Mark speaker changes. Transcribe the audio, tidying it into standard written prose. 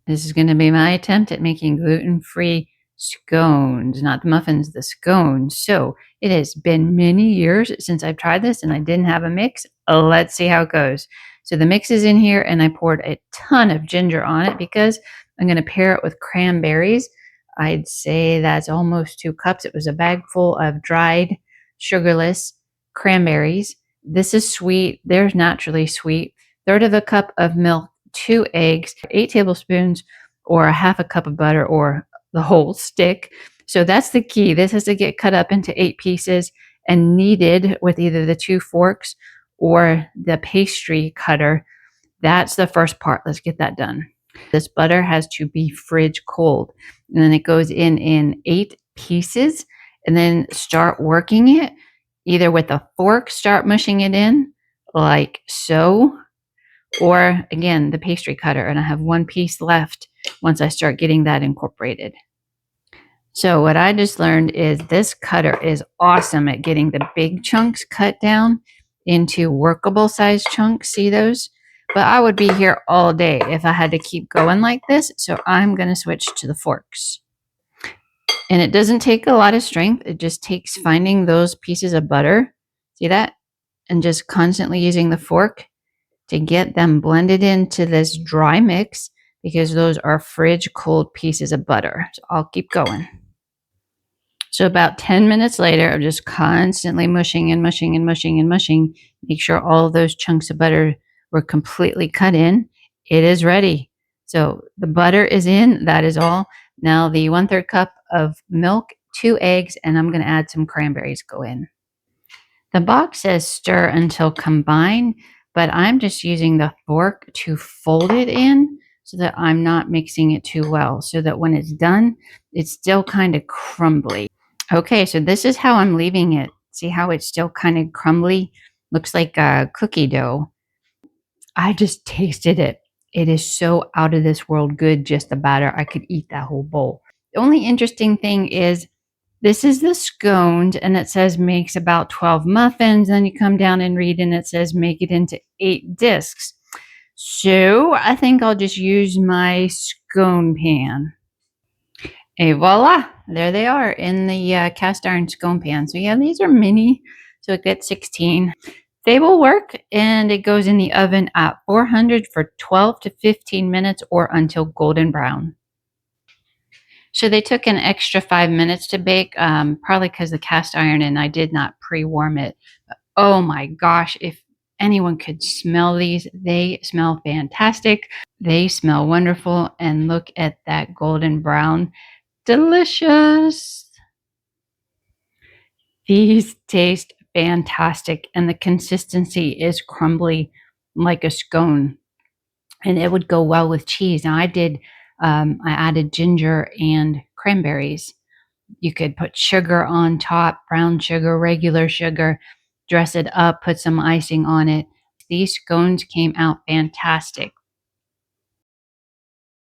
Speaker 1: This is going to be my attempt at making gluten-free scones, not the muffins, the scones. So it has been many years since I've tried this and I didn't have a mix. Let's see how it goes. So the mix is in here and I poured a ton of ginger on it because I'm going to pair it with cranberries. I'd say that's almost 2 cups. It was a bag full of dried, sugarless cranberries. This is sweet. They're naturally sweet. Third of a cup of milk, 2 eggs, 8 tablespoons, or a half a cup of butter, or the whole stick. So that's the key. This has to get cut up into 8 pieces and kneaded with either the 2 forks or the pastry cutter. That's the first part. Let's get that done. This butter has to be fridge cold. And then it goes in 8 pieces, and then start working it either with a fork, start mushing it in like so, or again, the pastry cutter. And I have 1 piece left once I start getting that incorporated. So what I just learned is this cutter is awesome at getting the big chunks cut down into workable size chunks. See those? But I would be here all day if I had to keep going like this. So I'm going to switch to the forks. And it doesn't take a lot of strength. It just takes finding those pieces of butter. See that? And just constantly using the fork to get them blended into this dry mix, because those are fridge cold pieces of butter. So I'll keep going. So about 10 minutes later, I'm just constantly mushing and mushing and mushing and mushing. Make sure all of those chunks of butter were completely cut in. It is ready. So the butter is in. That is all. Now the 1/3 cup of milk, 2 eggs, and I'm going to add some cranberries go in. The box says stir until combined, but I'm just using the fork to fold it in so that I'm not mixing it too well, so that when it's done, it's still kind of crumbly. Okay, so this is how I'm leaving it. See how it's still kind of crumbly? Looks like a cookie dough. I just tasted it. It is so out of this world good, just the batter. I could eat that whole bowl. The only interesting thing is this is the scones, and it says makes about 12 muffins. Then you come down and read, and it says make it into 8 discs. So I think I'll just use my scone pan. Et voila, there they are in the cast iron scone pan. So yeah, these are mini, so it gets 16. They will work, and it goes in the oven at 400 for 12 to 15 minutes or until golden brown. So they took an extra 5 minutes to bake, probably because the cast iron, and I did not pre-warm it. But, oh my gosh, if anyone could smell these, they smell fantastic. They smell wonderful, and look at that golden brown. Delicious. These taste fantastic, and the consistency is crumbly like a scone, and it would go well with cheese. Now I added ginger and cranberries. You could put sugar on top, brown sugar, regular sugar, dress it up, put some icing on it. These scones came out fantastic.